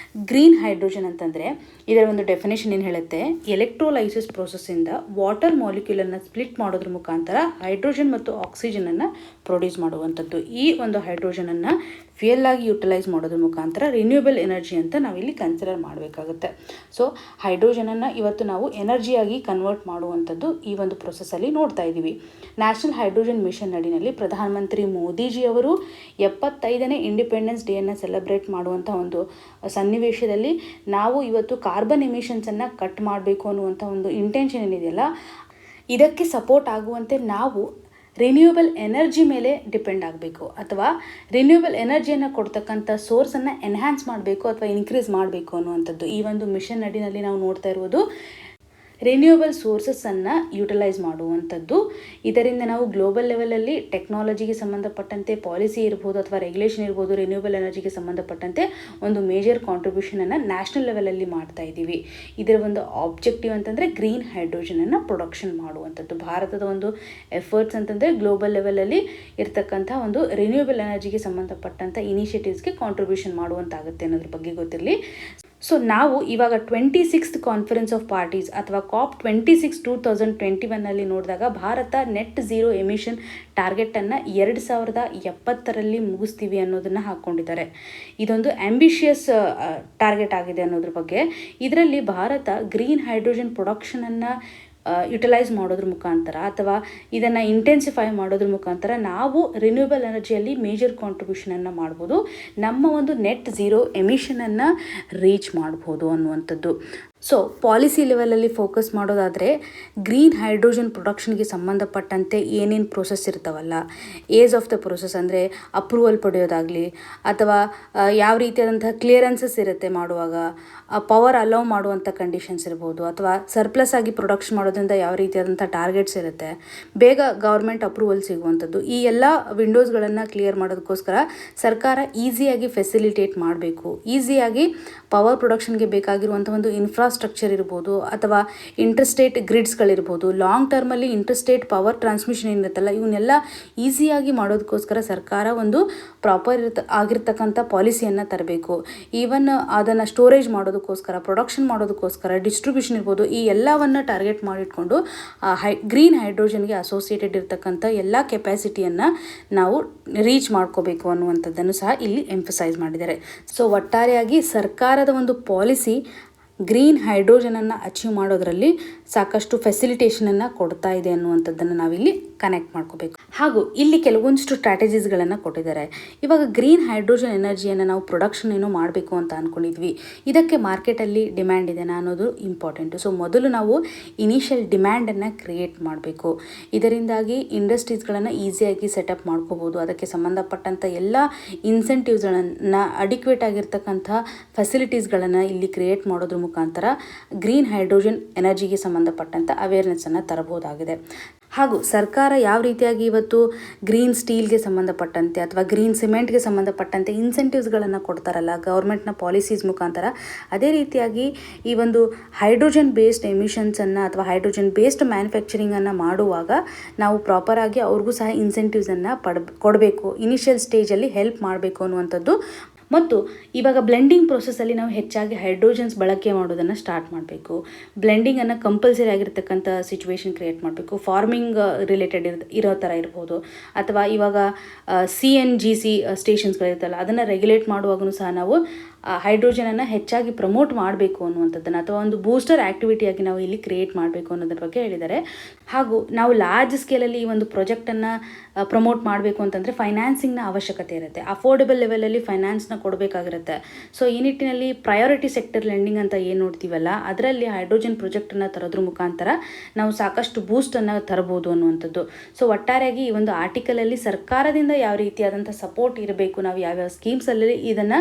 ಗ್ರೀನ್ ಹೈಡ್ರೋಜನ್ ಅಂತಂದರೆ ಇದರ ಒಂದು ಡೆಫಿನೇಷನ್ ಏನು ಹೇಳುತ್ತೆ, ಎಲೆಕ್ಟ್ರೋಲೈಸಿಸ್ ಪ್ರೋಸೆಸ್ಸಿಂದ ವಾಟರ್ ಮಾಲಿಕ್ಯೂಲನ್ನು ಸ್ಪ್ಲಿಟ್ ಮಾಡೋದ್ರ ಮುಖಾಂತರ ಹೈಡ್ರೋಜನ್ ಮತ್ತು ಆಕ್ಸಿಜನನ್ನು ಪ್ರೊಡ್ಯೂಸ್ ಮಾಡುವಂಥದ್ದು. ಈ ಒಂದು ಹೈಡ್ರೋಜನನ್ನು ಫ್ಯೂಯಲ್ ಆಗಿ ಯುಟಿಲೈಸ್ ಮಾಡೋದ್ರ ಮುಖಾಂತರ ರಿನ್ಯೂಯಬಲ್ ಎನರ್ಜಿ ಅಂತ ನಾವಿಲ್ಲಿ ಕನ್ಸಿಡರ್ ಮಾಡಬೇಕಾಗುತ್ತೆ. ಸೊ ಹೈಡ್ರೋಜನನ್ನು ಇವತ್ತು ನಾವು ಎನರ್ಜಿಯಾಗಿ ಕನ್ವರ್ಟ್ ಮಾಡುವಂಥದ್ದು ಈ ಒಂದು ಪ್ರೊಸೆಸ್ಸಲ್ಲಿ ನೋಡ್ತಾ ಇದ್ದೀವಿ. ನ್ಯಾಷನಲ್ ಹೈಡ್ರೋಜನ್ ಮಿಷನ್ ನಡಿನಲ್ಲಿ ಪ್ರಧಾನಮಂತ್ರಿ ಮೋದಿಜಿಯವರು 75ನೇ ಇಂಡಿಪೆಂಡೆನ್ಸ್ ಡೇಯನ್ನು ಸೆಲೆಬ್ರೇಟ್ ಮಾಡುವಂಥ ಒಂದು ಸನ್ನಿವೇಶದಲ್ಲಿ ನಾವು ಇವತ್ತು ಕಾರ್ಬನ್ ಎಮಿಷನ್ಸನ್ನು ಕಟ್ ಮಾಡಬೇಕು ಅನ್ನುವಂಥ ಒಂದು ಇಂಟೆನ್ಷನ್ ಏನಿದೆಯಲ್ಲ, ಇದಕ್ಕೆ ಸಪೋರ್ಟ್ ಆಗುವಂತೆ ನಾವು ರಿನ್ಯೂಯಬಲ್ ಎನರ್ಜಿ ಮೇಲೆ ಡಿಪೆಂಡ್ ಆಗಬೇಕು ಅಥವಾ ರಿನ್ಯೂಯಬಲ್ ಎನರ್ಜಿಯನ್ನು ಕೊಡ್ತಕ್ಕಂಥ ಸೋರ್ಸನ್ನು ಎನ್ಹ್ಯಾನ್ಸ್ ಮಾಡಬೇಕು ಅಥವಾ ಇನ್ಕ್ರೀಸ್ ಮಾಡಬೇಕು ಅನ್ನುವಂಥದ್ದು ಈ ಒಂದು ಮಿಷನ್ ನಡಿನಲ್ಲಿ ನಾವು ನೋಡ್ತಾ ಇರುವುದು. ರಿನ್ಯೂಯಬಲ್ ಸೋರ್ಸಸ್ಸನ್ನು ಯುಟಿಲೈಸ್ ಮಾಡುವಂಥದ್ದು. ಇದರಿಂದ ನಾವು ಗ್ಲೋಬಲ್ ಲೆವೆಲಲ್ಲಿ ಟೆಕ್ನಾಲಜಿಗೆ ಸಂಬಂಧಪಟ್ಟಂತೆ ಪಾಲಿಸಿ ಇರ್ಬೋದು ಅಥವಾ ರೆಗ್ಯುಲೇಷನ್ ಇರ್ಬೋದು, ರಿನ್ಯೂಯಬಲ್ ಎನರ್ಜಿಗೆ ಸಂಬಂಧಪಟ್ಟಂತೆ ಒಂದು ಮೇಜರ್ ಕಾಂಟ್ರಿಬ್ಯೂಷನನ್ನು ನ್ಯಾಷನಲ್ ಲೆವೆಲಲ್ಲಿ ಮಾಡ್ತಾ ಇದ್ದೀವಿ. ಇದರ ಒಂದು ಆಬ್ಜೆಕ್ಟಿವ್ ಅಂತಂದರೆ ಗ್ರೀನ್ ಹೈಡ್ರೋಜನನ್ನು ಪ್ರೊಡಕ್ಷನ್ ಮಾಡುವಂಥದ್ದು. ಭಾರತದ ಒಂದು ಎಫರ್ಟ್ಸ್ ಅಂತಂದರೆ ಗ್ಲೋಬಲ್ ಲೆವೆಲಲ್ಲಿ ಇರ್ತಕ್ಕಂಥ ಒಂದು ರಿನ್ಯೂಯಬಲ್ ಎನರ್ಜಿಗೆ ಸಂಬಂಧಪಟ್ಟಂಥ ಇನಿಷಿಯೇಟಿವ್ಸ್ಗೆ ಕಾಂಟ್ರಿಬ್ಯೂಷನ್ ಮಾಡುವಂತಾಗುತ್ತೆ ಅನ್ನೋದ್ರ ಬಗ್ಗೆ ಗೊತ್ತಿರಲಿ. ಸೊ ನಾವು ಇವಾಗ 26th ಕಾನ್ಫರೆನ್ಸ್ ಆಫ್ ಪಾರ್ಟೀಸ್ ಅಥವಾ COP26 2021 ನೋಡಿದಾಗ ಭಾರತ ನೆಟ್ ಝೀರೋ ಎಮಿಷನ್ ಟಾರ್ಗೆಟನ್ನು 2070ರಲ್ಲಿ ಮುಗಿಸ್ತೀವಿ ಅನ್ನೋದನ್ನು ಹಾಕ್ಕೊಂಡಿದ್ದಾರೆ. ಇದೊಂದು ಆಂಬಿಷಿಯಸ್ ಟಾರ್ಗೆಟ್ ಆಗಿದೆ ಅನ್ನೋದ್ರ ಬಗ್ಗೆ. ಇದರಲ್ಲಿ ಭಾರತ ಗ್ರೀನ್ ಹೈಡ್ರೋಜನ್ ಪ್ರೊಡಕ್ಷನನ್ನು ಯುಟಿಲೈಸ್ ಮಾಡೋದ್ರ ಮುಖಾಂತರ ಅಥವಾ ಇದನ್ನು ಇಂಟೆನ್ಸಿಫೈ ಮಾಡೋದ್ರ ಮುಖಾಂತರ ನಾವು ರಿನ್ಯೂಯಬಲ್ ಎನರ್ಜಿಯಲ್ಲಿ ಮೇಜರ್ ಕಾಂಟ್ರಿಬ್ಯೂಷನನ್ನು ಮಾಡ್ಬೋದು, ನಮ್ಮ ಒಂದು ನೆಟ್ ಝೀರೋ ಎಮಿಷನನ್ನು ರೀಚ್ ಮಾಡ್ಬೋದು ಅನ್ನುವಂಥದ್ದು. ಸೊ ಪಾಲಿಸಿ ಲೆವೆಲಲ್ಲಿ ಫೋಕಸ್ ಮಾಡೋದಾದರೆ ಗ್ರೀನ್ ಹೈಡ್ರೋಜನ್ ಪ್ರೊಡಕ್ಷನ್ಗೆ ಸಂಬಂಧಪಟ್ಟಂತೆ ಏನೇನು ಪ್ರೋಸೆಸ್ ಇರ್ತಾವಲ್ಲ, ಏಜ್ ಆಫ್ ದ ಪ್ರೋಸೆಸ್ ಅಂದರೆ ಅಪ್ರೂವಲ್ ಪಡೆಯೋದಾಗಲಿ ಅಥವಾ ಯಾವ ರೀತಿಯಾದಂಥ ಕ್ಲಿಯರೆನ್ಸಸ್ ಇರುತ್ತೆ ಮಾಡುವಾಗ, ಪವರ್ ಅಲೌ ಮಾಡುವಂಥ ಕಂಡೀಷನ್ಸ್ ಇರ್ಬೋದು, ಅಥವಾ ಸರ್ಪ್ಲಸ್ ಆಗಿ ಪ್ರೊಡಕ್ಷನ್ ಮಾಡೋದ್ರಿಂದ ಯಾವ ರೀತಿಯಾದಂಥ ಟಾರ್ಗೆಟ್ಸ್ ಇರುತ್ತೆ, ಬೇಗ ಗೌರ್ಮೆಂಟ್ ಅಪ್ರೂವಲ್ ಸಿಗುವಂಥದ್ದು, ಈ ಎಲ್ಲ ವಿಂಡೋಸ್ಗಳನ್ನು ಕ್ಲಿಯರ್ ಮಾಡೋದಕ್ಕೋಸ್ಕರ ಸರ್ಕಾರ ಈಸಿಯಾಗಿ ಫೆಸಿಲಿಟೇಟ್ ಮಾಡಬೇಕು. ಈಸಿಯಾಗಿ ಪವರ್ ಪ್ರೊಡಕ್ಷನ್ಗೆ ಬೇಕಾಗಿರುವಂಥ ಒಂದು ಇನ್ಫ್ರಾಸ್ಟ್ರಕ್ಚರ್ ಇರ್ಬೋದು ಅಥವಾ ಇಂಟರ್ಸ್ಟೇಟ್ ಗ್ರಿಡ್ಸ್ಗಳಿರ್ಬೋದು, ಲಾಂಗ್ ಟರ್ಮಲ್ಲಿ ಇಂಟರ್ಸ್ಟೇಟ್ ಪವರ್ ಟ್ರಾನ್ಸ್ಮಿಷನ್ ಏನಿರುತ್ತಲ್ಲ ಇವನ್ನೆಲ್ಲ ಈಸಿಯಾಗಿ ಮಾಡೋದಕ್ಕೋಸ್ಕರ ಸರ್ಕಾರ ಒಂದು ಪ್ರಾಪರ್ ಆಗಿರ್ತಕ್ಕಂಥ ಪಾಲಿಸಿಯನ್ನು ತರಬೇಕು. ಈವನ್ ಅದನ್ನು ಸ್ಟೋರೇಜ್ ಮಾಡೋದಕ್ಕೋಸ್ಕರ, ಪ್ರೊಡಕ್ಷನ್ ಮಾಡೋದಕ್ಕೋಸ್ಕರ, ಡಿಸ್ಟ್ರಿಬ್ಯೂಷನ್ ಇರ್ಬೋದು, ಈ ಎಲ್ಲವನ್ನು ಟಾರ್ಗೆಟ್ ಮಾಡಿಟ್ಕೊಂಡು ಗ್ರೀನ್ ಹೈಡ್ರೋಜನ್ಗೆ ಅಸೋಸಿಯೇಟೆಡ್ ಇರ್ತಕ್ಕಂಥ ಎಲ್ಲ ಕೆಪಾಸಿಟಿಯನ್ನು ನಾವು ರೀಚ್ ಮಾಡ್ಕೋಬೇಕು ಅನ್ನುವಂಥದ್ದನ್ನು ಸಹ ಇಲ್ಲಿ ಎಂಫಸೈಸ್ ಮಾಡಿದ್ದಾರೆ. ಸೊ ಒಟ್ಟಾರೆಯಾಗಿ ಸರ್ಕಾರದ ಒಂದು ಪಾಲಿಸಿ ಗ್ರೀನ್ ಹೈಡ್ರೋಜನನ್ನು ಅಚೀವ್ ಮಾಡೋದರಲ್ಲಿ ಸಾಕಷ್ಟು ಫೆಸಿಲಿಟೇಷನನ್ನು ಕೊಡ್ತಾ ಇದೆ ಅನ್ನುವಂಥದ್ದನ್ನು ನಾವಿಲ್ಲಿ ಕನೆಕ್ಟ್ ಮಾಡ್ಕೋಬೇಕು. ಹಾಗೂ ಇಲ್ಲಿ ಕೆಲವೊಂದಿಷ್ಟು ಸ್ಟ್ರಾಟಜೀಸ್ಗಳನ್ನು ಕೊಟ್ಟಿದ್ದಾರೆ. ಇವಾಗ ಗ್ರೀನ್ ಹೈಡ್ರೋಜನ್ ಎನರ್ಜಿಯನ್ನು ನಾವು ಪ್ರೊಡಕ್ಷನ್ ಏನೋ ಮಾಡಬೇಕು ಅಂತ ಅಂದ್ಕೊಂಡಿದ್ವಿ, ಇದಕ್ಕೆ ಮಾರ್ಕೆಟಲ್ಲಿ ಡಿಮ್ಯಾಂಡ್ ಇದೆನಾ ಅನ್ನೋದು ಇಂಪಾರ್ಟೆಂಟು. ಸೊ ಮೊದಲು ನಾವು ಇನಿಷಿಯಲ್ ಡಿಮ್ಯಾಂಡನ್ನು ಕ್ರಿಯೇಟ್ ಮಾಡಬೇಕು. ಇದರಿಂದಾಗಿ ಇಂಡಸ್ಟ್ರೀಸ್ಗಳನ್ನು ಈಸಿಯಾಗಿ ಸೆಟಪ್ ಮಾಡ್ಕೋಬೋದು. ಅದಕ್ಕೆ ಸಂಬಂಧಪಟ್ಟಂಥ ಎಲ್ಲ ಇನ್ಸೆಂಟಿವ್ಸ್ಗಳನ್ನು, ಅಡಿಕ್ವೇಟ್ ಆಗಿರ್ತಕ್ಕಂಥ ಫೆಸಿಲಿಟೀಸ್ಗಳನ್ನು ಇಲ್ಲಿ ಕ್ರಿಯೇಟ್ ಮಾಡೋದ್ರ ಮುಖಾಂತರ ಗ್ರೀನ್ ಹೈಡ್ರೋಜನ್ ಎನರ್ಜಿಗೆ ಸಂಬಂಧಪಟ್ಟಂಥ ಅವೇರ್ನೆಸ್ಸನ್ನು ತರಬಹುದಾಗಿದೆ. ಹಾಗೂ ಸರ್ಕಾರ ಯಾವ ರೀತಿಯಾಗಿ ಇವತ್ತು ಗ್ರೀನ್ ಸ್ಟೀಲ್ಗೆ ಸಂಬಂಧಪಟ್ಟಂತೆ ಅಥವಾ ಗ್ರೀನ್ ಸಿಮೆಂಟ್ಗೆ ಸಂಬಂಧಪಟ್ಟಂತೆ ಇನ್ಸೆಂಟಿವ್ಸ್ಗಳನ್ನು ಕೊಡ್ತಾರಲ್ಲ ಗೌರ್ಮೆಂಟ್ನ ಪಾಲಿಸೀಸ್ ಮುಖಾಂತರ, ಅದೇ ರೀತಿಯಾಗಿ ಈ ಒಂದು ಹೈಡ್ರೋಜನ್ ಬೇಸ್ಡ್ ಎಮಿಷನ್ಸನ್ನು ಅಥವಾ ಹೈಡ್ರೋಜನ್ ಬೇಸ್ಡ್ ಮ್ಯಾನುಫ್ಯಾಕ್ಚರಿಂಗನ್ನು ಮಾಡುವಾಗ ನಾವು ಪ್ರಾಪರಾಗಿ ಅವ್ರಿಗೂ ಸಹ ಇನ್ಸೆಂಟಿವ್ಸನ್ನು ಕೊಡಬೇಕು, ಇನಿಷಿಯಲ್ ಸ್ಟೇಜಲ್ಲಿ ಹೆಲ್ಪ್ ಮಾಡಬೇಕು ಅನ್ನುವಂಥದ್ದು. ಮತ್ತು ಇವಾಗ ಬ್ಲೆಂಡಿಂಗ್ ಪ್ರೊಸೆಸ್ಸಲ್ಲಿ ನಾವು ಹೆಚ್ಚಾಗಿ ಹೈಡ್ರೋಜನ್ಸ್ ಬಳಕೆ ಮಾಡೋದನ್ನು ಸ್ಟಾರ್ಟ್ ಮಾಡಬೇಕು. ಬ್ಲೆಂಡಿಂಗನ್ನು ಕಂಪಲ್ಸರಿ ಆಗಿರ್ತಕ್ಕಂಥ ಸಿಚುವೇಶನ್ ಕ್ರಿಯೇಟ್ ಮಾಡಬೇಕು. ಫಾರ್ಮಿಂಗ್ ರಿಲೇಟೆಡ್ ಇರೋ ಥರ ಇರ್ಬೋದು, ಅಥವಾ ಇವಾಗ CNGC ಸ್ಟೇಷನ್ಸ್ಗಳಿರುತ್ತಲ್ಲ ಅದನ್ನು ರೆಗ್ಯುಲೇಟ್ ಮಾಡುವಾಗೂ ಸಹ ನಾವು ಹೈಡ್ರೋಜನನ್ನು ಹೆಚ್ಚಾಗಿ ಪ್ರಮೋಟ್ ಮಾಡಬೇಕು ಅನ್ನುವಂಥದ್ದನ್ನು, ಅಥವಾ ಒಂದು ಬೂಸ್ಟರ್ ಆ್ಯಕ್ಟಿವಿಟಿಯಾಗಿ ನಾವು ಇಲ್ಲಿ ಕ್ರಿಯೇಟ್ ಮಾಡಬೇಕು ಅನ್ನೋದ್ರ ಬಗ್ಗೆ ಹೇಳಿದ್ದಾರೆ. ಹಾಗೂ ನಾವು ಲಾರ್ಜ್ ಸ್ಕೇಲಲ್ಲಿ ಈ ಒಂದು ಪ್ರಾಜೆಕ್ಟನ್ನು ಪ್ರಮೋಟ್ ಮಾಡಬೇಕು ಅಂತಂದರೆ ಫೈನಾನ್ಸಿಂಗ್ನ ಅವಶ್ಯಕತೆ ಇರುತ್ತೆ. ಅಫೋರ್ಡೆಬಲ್ ಲೆವೆಲಲ್ಲಿ ಫೈನಾನ್ಸ್ನ ಕೊಡಬೇಕಾಗಿರುತ್ತೆ. ಸೊ ಈ ನಿಟ್ಟಿನಲ್ಲಿ ಪ್ರಯಾರಿಟಿ ಸೆಕ್ಟರ್ ಲೆಂಡಿಂಗ್ ಅಂತ ಏನು ನೋಡ್ತೀವಲ್ಲ, ಅದರಲ್ಲಿ ಹೈಡ್ರೋಜನ್ ಪ್ರಾಜೆಕ್ಟನ್ನು ತರೋದ್ರ ಮುಖಾಂತರ ನಾವು ಸಾಕಷ್ಟು ಬೂಸ್ಟನ್ನು ತರಬಹುದು ಅನ್ನುವಂಥದ್ದು. ಸೊ ಒಟ್ಟಾರೆಯಾಗಿ ಈ ಒಂದು ಆರ್ಟಿಕಲಲ್ಲಿ ಸರ್ಕಾರದಿಂದ ಯಾವ ರೀತಿಯಾದಂಥ ಸಪೋರ್ಟ್ ಇರಬೇಕು, ನಾವು ಯಾವ್ಯಾವ ಸ್ಕೀಮ್ಸಲ್ಲಿ ಇದನ್ನು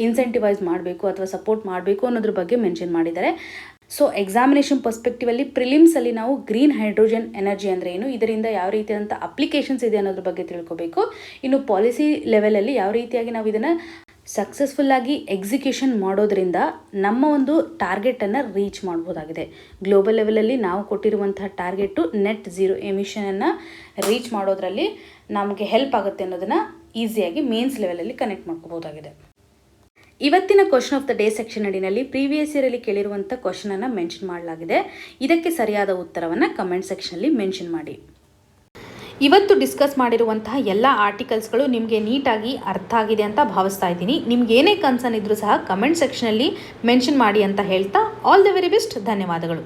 ಇನ್ಸೆಂಟಿವೈಸ್ ಮಾಡಬೇಕು ಅಥವಾ ಸಪೋರ್ಟ್ ಮಾಡಬೇಕು ಅನ್ನೋದ್ರ ಬಗ್ಗೆ ಮೆನ್ಷನ್ ಮಾಡಿದ್ದಾರೆ. ಸೊ ಎಕ್ಸಾಮಿನೇಷನ್ ಪರ್ಸ್ಪೆಕ್ಟಿವಲ್ಲಿ ಪ್ರಿಲಿಮ್ಸಲ್ಲಿ ನಾವು ಗ್ರೀನ್ ಹೈಡ್ರೋಜನ್ ಎನರ್ಜಿ ಅಂದರೆ ಏನು, ಇದರಿಂದ ಯಾವ ರೀತಿಯಾದಂಥ ಅಪ್ಲಿಕೇಶನ್ಸ್ ಇದೆ ಅನ್ನೋದ್ರ ಬಗ್ಗೆ ತಿಳ್ಕೋಬೇಕು. ಇನ್ನು ಪಾಲಿಸಿ ಲೆವೆಲಲ್ಲಿ ಯಾವ ರೀತಿಯಾಗಿ ನಾವು ಇದನ್ನು ಸಕ್ಸಸ್ಫುಲ್ಲಾಗಿ ಎಕ್ಸಿಕ್ಯೂಷನ್ ಮಾಡೋದ್ರಿಂದ ನಮ್ಮ ಒಂದು ಟಾರ್ಗೆಟನ್ನು ರೀಚ್ ಮಾಡ್ಬೋದಾಗಿದೆ. ಗ್ಲೋಬಲ್ ಲೆವೆಲಲ್ಲಿ ನಾವು ಕೊಟ್ಟಿರುವಂತಹ ಟಾರ್ಗೆಟು ನೆಟ್ ಝೀರೋ ಎಮಿಷನನ್ನು ರೀಚ್ ಮಾಡೋದ್ರಲ್ಲಿ ನಮಗೆ ಹೆಲ್ಪ್ ಆಗುತ್ತೆ ಅನ್ನೋದನ್ನು ಈಸಿಯಾಗಿ ಮೇನ್ಸ್ ಲೆವೆಲಲ್ಲಿ ಕನೆಕ್ಟ್ ಮಾಡ್ಕೋಬೋದಾಗಿದೆ. ಇವತ್ತಿನ question of the day section ಅಡಿನಲ್ಲಿ ಪ್ರೀವಿಯಸ್ ಇಯರಲ್ಲಿ ಕೇಳಿರುವಂಥ ಕ್ವಶನನ್ನು ಮೆನ್ಷನ್ ಮಾಡಲಾಗಿದೆ. ಇದಕ್ಕೆ ಸರಿಯಾದ ಉತ್ತರವನ್ನು ಕಮೆಂಟ್ ಸೆಕ್ಷನಲ್ಲಿ ಮೆನ್ಷನ್ ಮಾಡಿ. ಇವತ್ತು ಡಿಸ್ಕಸ್ ಮಾಡಿರುವಂತಹ ಎಲ್ಲ ಆರ್ಟಿಕಲ್ಸ್ಗಳು ನಿಮಗೆ ನೀಟಾಗಿ ಅರ್ಥ ಆಗಿದೆ ಅಂತ ಭಾವಿಸ್ತಾ ಇದ್ದೀನಿ. ನಿಮ್ಗೆ ಏನೇ ಕನ್ಸರ್ನ್ ಇದ್ರೂ ಸಹ ಕಮೆಂಟ್ ಸೆಕ್ಷನಲ್ಲಿ ಮೆನ್ಷನ್ ಮಾಡಿ ಅಂತ ಹೇಳ್ತಾ ಆಲ್ ದ ವೆರಿ ಬೆಸ್ಟ್. ಧನ್ಯವಾದಗಳು.